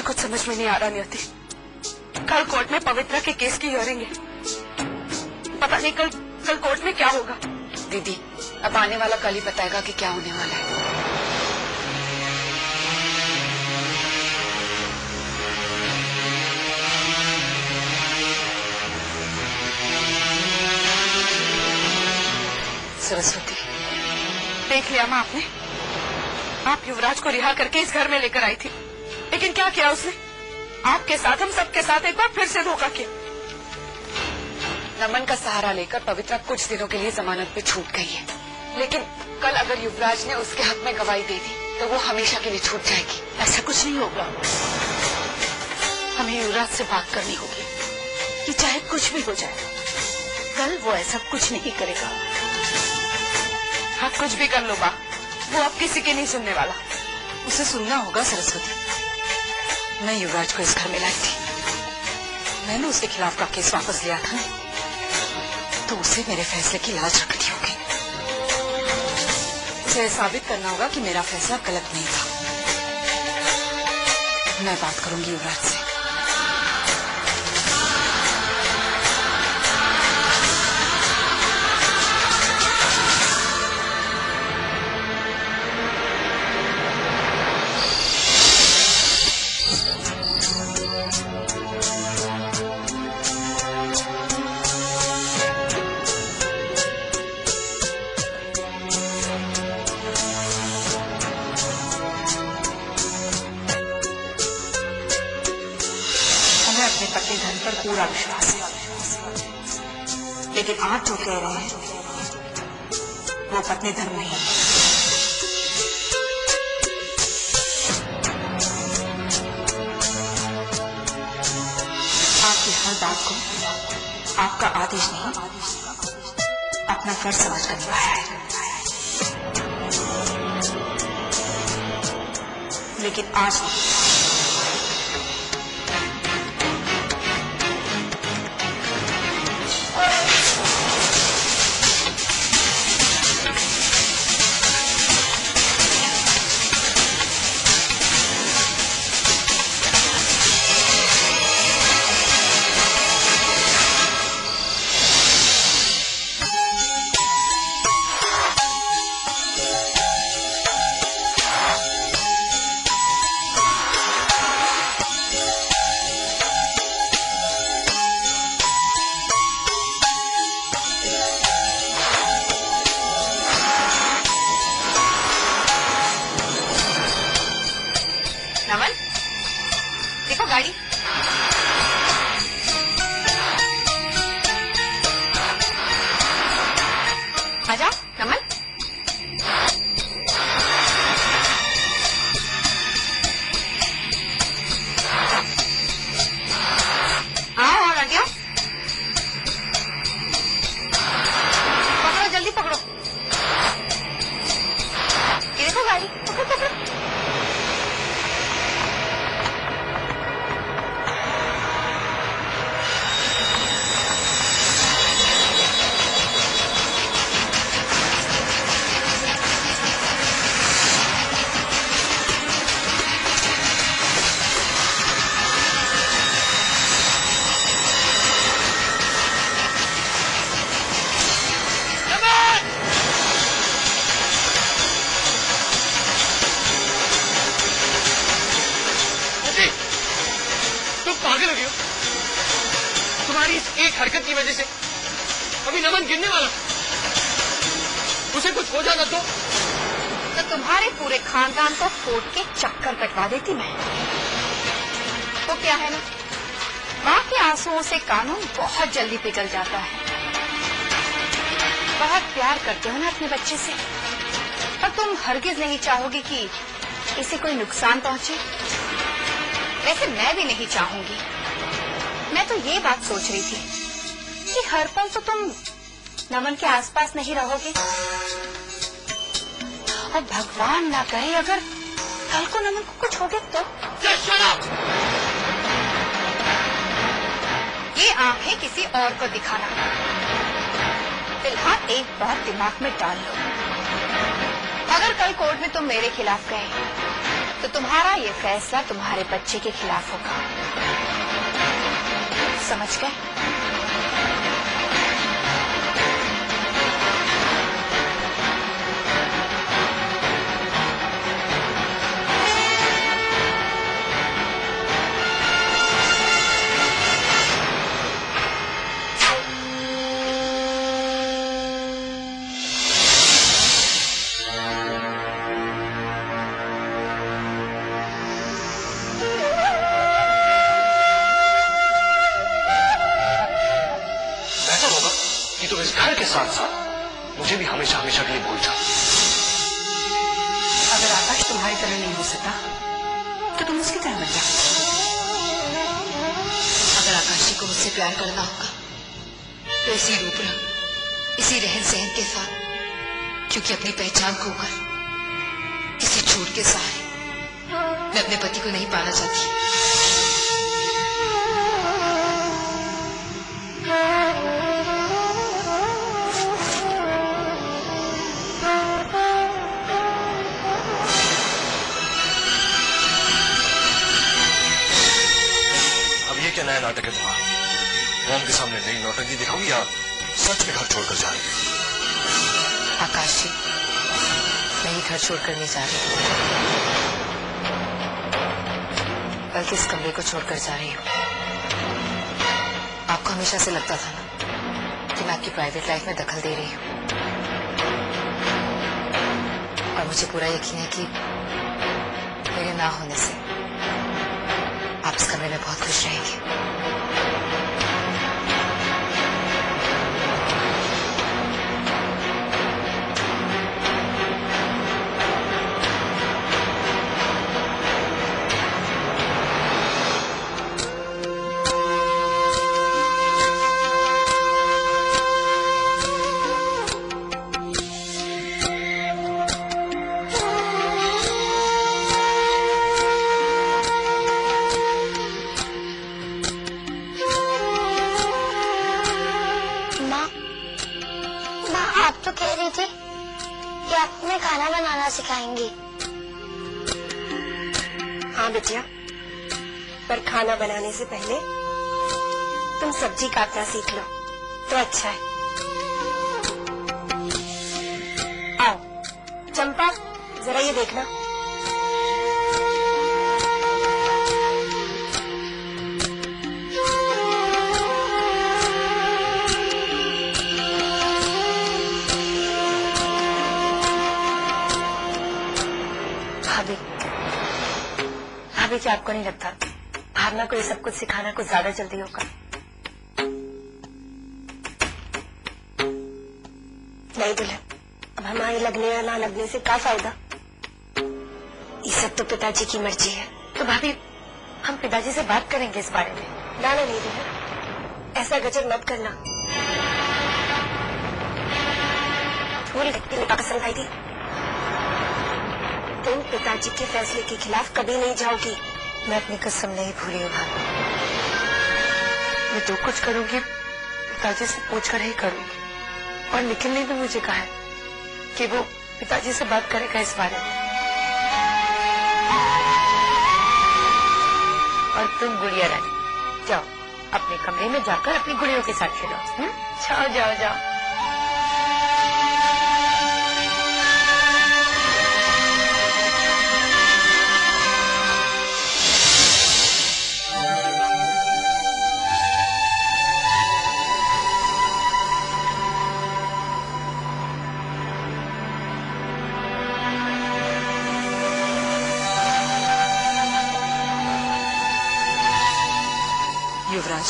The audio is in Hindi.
मुझे कुछ समझ में नहीं आ रहा नियति। कल कोर्ट में पवित्रा के केस की हियरिंग है। पता नहीं कल कोर्ट में क्या होगा। दीदी, अब आने वाला कल ही बताएगा कि क्या होने वाला है। सरस्वती, देख लिया माँ आपने। आप युवराज को रिहा करके इस घर में लेकर आई थी, लेकिन क्या किया उसने? आपके साथ, हम सबके साथ एक बार फिर से धोखा किया। नमन का सहारा लेकर पवित्रा कुछ दिनों के लिए जमानत पे छूट गई है, लेकिन कल अगर युवराज ने उसके हक में गवाही दे दी तो वो हमेशा के लिए छूट जाएगी। ऐसा कुछ नहीं होगा। हमें युवराज से बात करनी होगी कि चाहे कुछ भी हो जाए, कल वो ऐसा कुछ नहीं करेगा। आप कुछ भी कर लो बा, वो अब किसी की नहीं सुनने वाला। उसे सुनना होगा सरस्वती। मैं युवराज को इस घर में लाई थी, मैंने उसके खिलाफ का केस वापस लिया था ना, तो उसे मेरे फैसले की लाज रखनी होगी। उसे साबित करना होगा कि मेरा फैसला गलत नहीं था। मैं बात करूंगी युवराज से। अपने पति धन पर पूरा विश्वास है, लेकिन आप जो कह रहे हैं वो पत्नी धर्म नहीं है। आपकी हर बात को आपका आदेश नहीं, अपना फर्ज समझ कर निभाया है। लेकिन आज नमन, देखो गाड़ी। आजा नमन। आओ आ गया। पकड़ो, जल्दी पकड़ो। ये देखो गाड़ी, पकड़ो पकड़ो। पागल हो गई हो? तुम्हारी इस एक हरकत की वजह से अभी नमन गिरने वाला। उसे कुछ हो जाना तो तुम्हारे पूरे खानदान को कोर्ट के चक्कर कटवा देती मैं। तो क्या है ना, माँ के आंसुओं से कानून बहुत जल्दी पिघल जाता है। बहुत प्यार करते हो ना अपने बच्चे से, और तुम हरगिज नहीं चाहोगे कि इसे कोई नुकसान पहुंचे। वैसे मैं भी नहीं चाहूंगी। मैं तो ये बात सोच रही थी कि हर पल तो तुम नमन के आसपास नहीं रहोगे, और भगवान ना करे अगर कल को नमन को कुछ हो गया तो। ये आंखें किसी और को दिखाना। फिलहाल एक बात दिमाग में डाल लो, अगर कल कोर्ट में तुम मेरे खिलाफ गए तो तुम्हारा ये फैसला तुम्हारे बच्चे के खिलाफ होगा, समझ गए? तो इस घर के साथ साथ मुझे भी हमेशा हमेशा के लिए भूल जाओ। अगर आकाश तुम्हारी तरह नहीं हो सकता तो तुम उसकी तरह बन जाओ। अगर आकाश जी को मुझसे प्यार करना होगा तो इसी रूप रंग, इसी रहन सहन के साथ, क्योंकि अपनी पहचान खोकर किसी झूठ के सहारे मैं अपने पति को नहीं पाना चाहती। क्या नया नाटक है तुम्हारा? रैम के सामने नई नौटंकी दिखाऊंगी या सच में घर छोड़कर जा रही? आकाश जी, मैं ही घर छोड़कर नहीं जा रही, बल्कि इस कमरे को छोड़कर जा रही हूँ। आपको हमेशा से लगता था ना कि मैं आपकी प्राइवेट लाइफ में दखल दे रही हूँ, और मुझे पूरा यकीन है कि मेरे ना होने से आप इस कमरे में बहुत खुश रहेंगे। आप तो कह रही थी कि आप हमें खाना बनाना सिखाएंगी। हाँ बिटिया, पर खाना बनाने से पहले तुम सब्जी काटना सीख लो तो अच्छा है। आओ चंपा, जरा ये देखना। भाभी, क्या आपको नहीं लगता भावना को ये सब कुछ सिखाना कुछ ज्यादा जल्दी होगा? नहीं दुल्हन, अब हमारे लगने या ना लगने से क्या फायदा? ये सब तो पिताजी की मर्जी है। तो भाभी, हम पिताजी से बात करेंगे इस बारे में। ना नहीं दुल्हन, ऐसा गजब मत करना। थोड़ी पसंद आई थी। तुम पिताजी के फैसले के खिलाफ कभी नहीं जाओगी। मैं अपनी कसम नहीं भूली हूँ भाभी। मैं जो कुछ करूंगी पिताजी से पूछकर ही करूंगी, और निखिल ने भी मुझे कहा है कि वो पिताजी से बात करेगा इस बारे में। और तुम गुड़िया रानी जाओ अपने कमरे में जाकर अपनी गुड़ियों के साथ खेलो। जाओ जाओ जाओ। युवराज,